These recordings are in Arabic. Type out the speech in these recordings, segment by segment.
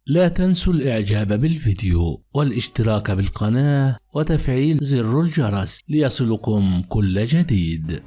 لا تنسوا الإعجاب بالفيديو والاشتراك بالقناة وتفعيل زر الجرس ليصلكم كل جديد.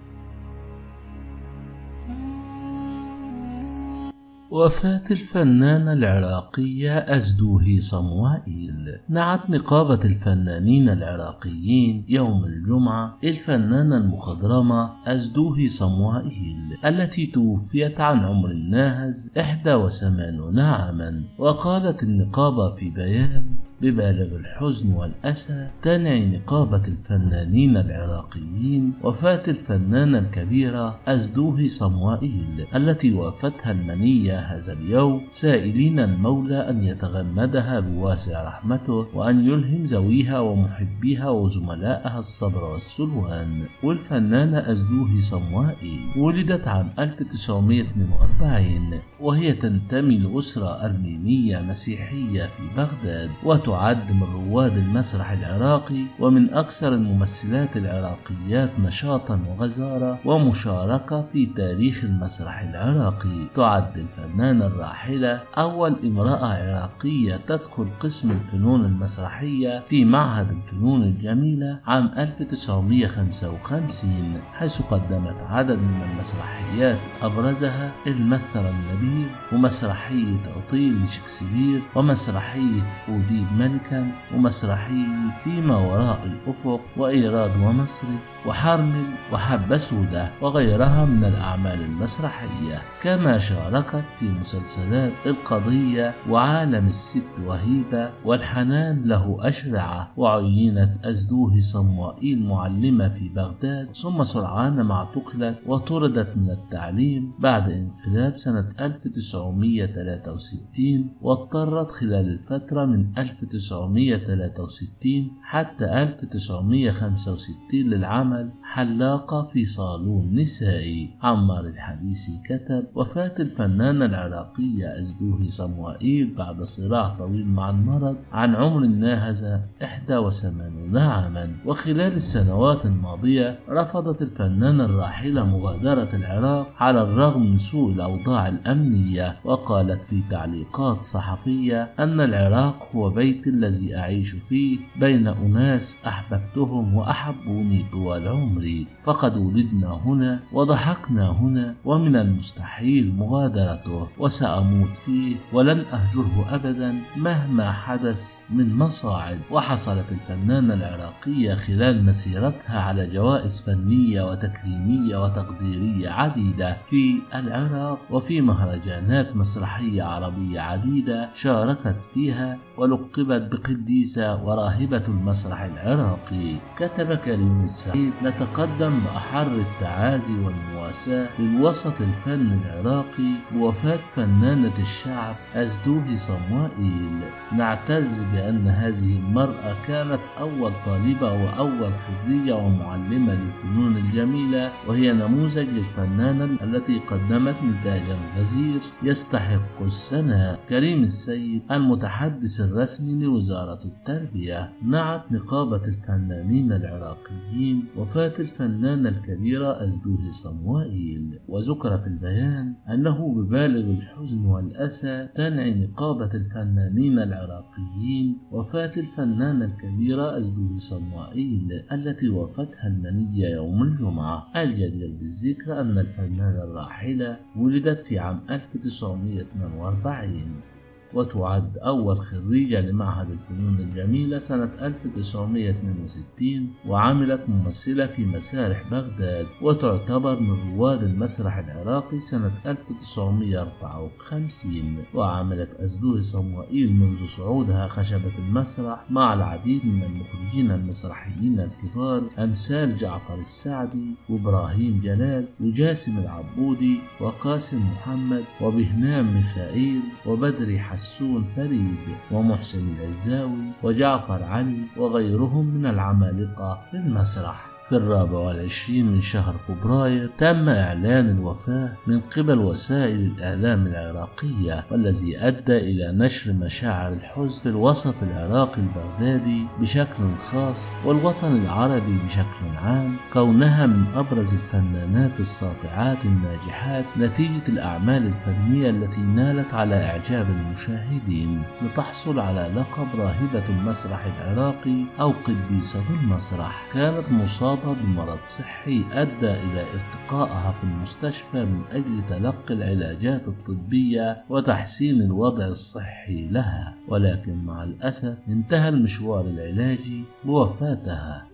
وفاة الفنانة العراقية أزدوهي صموائيل. نعت نقابة الفنانين العراقيين يوم الجمعة الفنانة المخضرمة أزدوهي صموائيل التي توفيت عن عمر ناهز 81 عاما. وقالت النقابة في بيان: ببالغ الحزن والأسى تنعي نقابة الفنانين العراقيين وفاة الفنانة الكبيرة أزدوهي صموائيل التي وافتها المنية هذا اليوم، سائلين المولى أن يتغمدها بواسع رحمته وأن يلهم ذويها ومحبيها وزملائها الصبر والسلوان. والفنانة أزدوهي صموائيل ولدت عام 1942 وهي تنتمي لأسرة أرمينية مسيحية في بغداد، وتعد من رواد المسرح العراقي ومن أكثر الممثلات العراقيات نشاطا وغزارة ومشاركة في تاريخ المسرح العراقي. تعد الفنانة الراحلة أول امرأة عراقية تدخل قسم الفنون المسرحية في معهد الفنون الجميلة عام 1955، حيث قدمت عدد من المسرحيات أبرزها المثل النبيل ومسرحية عطيل لشكسبير ومسرحية أوديب ملكا ومسرحية فيما وراء الأفق وإيراد ومصري وحرمل وحبة سودة وغيرها من الأعمال المسرحية. كما شاركت في مسلسلات القضية وعالم الست وهيبة والحنان له أشرعة. وعينت أزدوهي صموائيل معلمة في بغداد، ثم سرعان ما اعتقلت وطردت من التعليم بعد انقلاب سنة 1963، واضطرت خلال الفترة من 1963 حتى 1965 للعمل حلاقة في صالون نسائي. عمار الحديثي كتب: وفاة الفنانة العراقية أزدوهي صموائيل بعد صراع طويل مع المرض عن عمر ناهز 81 عاما. وخلال السنوات الماضية رفضت الفنانة الراحلة مغادرة العراق على الرغم من سوء الأوضاع الأمنية، وقالت في تعليقات صحفية أن العراق هو بيتي الذي أعيش فيه بين أناس أحببتهم وأحبوني طوال عمري، فقد ولدنا هنا وضحكنا هنا ومن المستحيل مغادرته، وسأموت فيه ولن أهجره أبدا مهما حدث من مصاعب. وحصلت الفنانة العراقية خلال مسيرتها على جوائز فنية وتكريمية وتقديرية عديدة في العراق وفي مهرجانات مسرحية عربية عديدة شاركت فيها، ولقبت بقديسة وراهبة المسرح العراقي. كتب كريم السعيد: نتقدم بأحر التعازي والمواساة للوسط الفني العراقي بوفاة فنانة الشعب أزدوهي صموائيل. نعتز بأن هذه المرأة كانت أول طالبة وأول خريجة ومعلمة للفنون الجميلة، وهي نموذج للفنانة التي قدمت نتاجا غزير يستحق الثناء. كريم السيد المتحدث الرسمي لوزارة التربية. نعت نقابة الفنانين العراقيين وفاة الفنانة الكبيرة أزدوهي صموائيل. وذكر في البيان أنه ببالغ الحزن والأسى تنعي نقابة الفنانين العراقيين وفاة الفنانة الكبيرة أزدوهي صموائيل التي وافتها المنية يوم الجمعة. الجدير بالذكر أن الفنانة الراحلة ولدت في عام 1942 وتعد أول خريجة لمعهد الفنون الجميلة سنة 1962، وعملت ممثلة في مسارح بغداد، وتعتبر من رواد المسرح العراقي سنة 1954. وعملت أزدوهي صموائيل منذ صعودها خشبة المسرح مع العديد من المخرجين المسرحيين الكبار أمثال جعفر السعدي وإبراهيم جلال وجاسم العبودي وقاسم محمد وبهنام ميخائيل وبدري حسون فريد ومحسن العزاوي وجعفر علي وغيرهم من العمالقة في المسرح. في 24 من شهر فبراير تم إعلان الوفاة من قبل وسائل الإعلام العراقية، والذي أدى إلى نشر مشاعر الحزن في الوسط العراقي البغدادي بشكل خاص والوطن العربي بشكل عام، كونها من أبرز الفنانات الساطعات الناجحات نتيجة الأعمال الفنية التي نالت على إعجاب المشاهدين لتحصل على لقب راهبة المسرح العراقي أو قديسة المسرح. كانت مصابة بمرض صحي أدى إلى ارتقائها في المستشفى من أجل تلقي العلاجات الطبية وتحسين الوضع الصحي لها، ولكن مع الأسف انتهى المشوار العلاجي بوفاتها.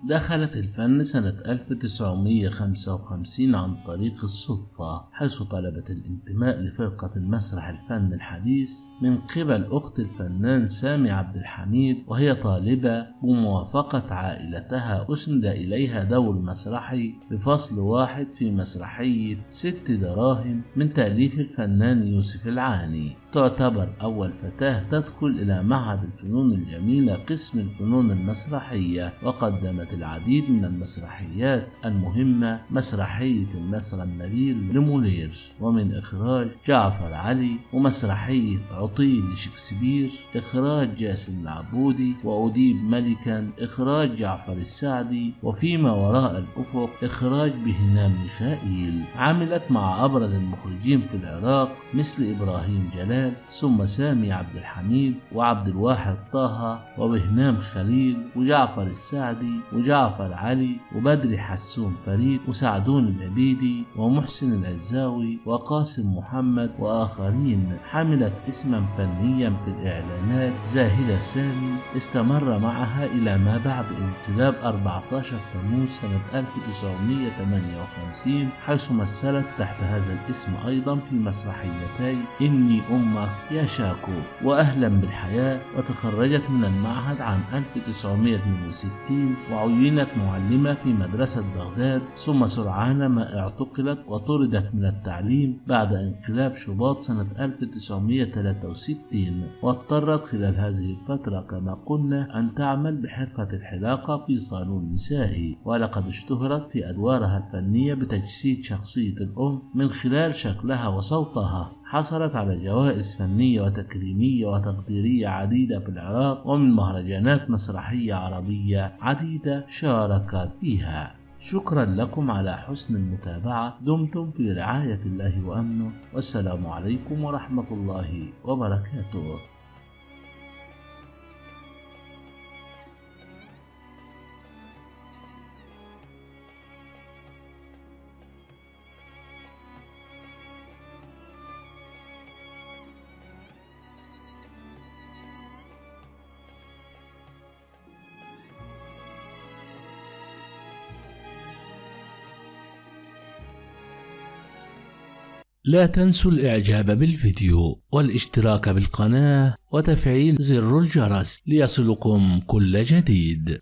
دخلت الفن سنة 1955 عن طريق الصدفة، حيث طلبت الانتماء لفرقة المسرح الفن الحديث من قبل أخت الفنان سامي عبد الحميد، وهي طالبة بموافقة عائلتها أسند إليها دور مسرحي بفصل واحد في مسرحية 6 دراهم من تأليف الفنان يوسف العاني. تعتبر أول فتاة تدخل إلى معهد الفنون الجميلة قسم الفنون المسرحية، وقدمت العديد من المسرحيات المهمة، مسرحية المسرى النبيل لمولير ومن إخراج جعفر علي، ومسرحية عطيل لشكسبير إخراج جاسم العبودي، وأديب ملكا إخراج جعفر السعدي، وفيما وراء الأفق إخراج بهنام ميخائيل. عملت مع أبرز المخرجين في العراق مثل إبراهيم جلال، ثم سامي عبد الحميد وعبد الواحد طه وبهنام خليل وجعفر السعدي وجعفر علي وبدر حسون فريد وسعدون العبيدي ومحسن العزاوي وقاسم محمد وآخرين. حملت اسما فنيا في الإعلانات زاهدة سامي استمر معها إلى ما بعد انقلاب 14 تموز سنة 1958، حيث مثلت تحت هذا الاسم أيضا في مسرحيتي إني أمك يا شاكو وأهلا بالحياة. وتخرجت من المعهد عام 1962 وعينت معلمة في مدرسة بغداد، ثم سرعان ما اعتقلت وطردت من التعليم بعد انقلاب شباط سنة 1963، واضطرت خلال هذه الفترة كما قلنا أن تعمل بحرفة الحلاقة في صالون نسائي، ولقد اشتهرت في أدوارها الفنية بتجسيد شخصية الأم من خلال شكلها وصوتها. حصلت على جوائز فنية وتكريمية وتقديرية عديدة في العراق، ومن مهرجانات مسرحية عربية عديدة شاركت فيها. شكرا لكم على حسن المتابعة، دمتم في رعاية الله وأمنه، والسلام عليكم ورحمة الله وبركاته. لا تنسوا الإعجاب بالفيديو والاشتراك بالقناة وتفعيل زر الجرس ليصلكم كل جديد.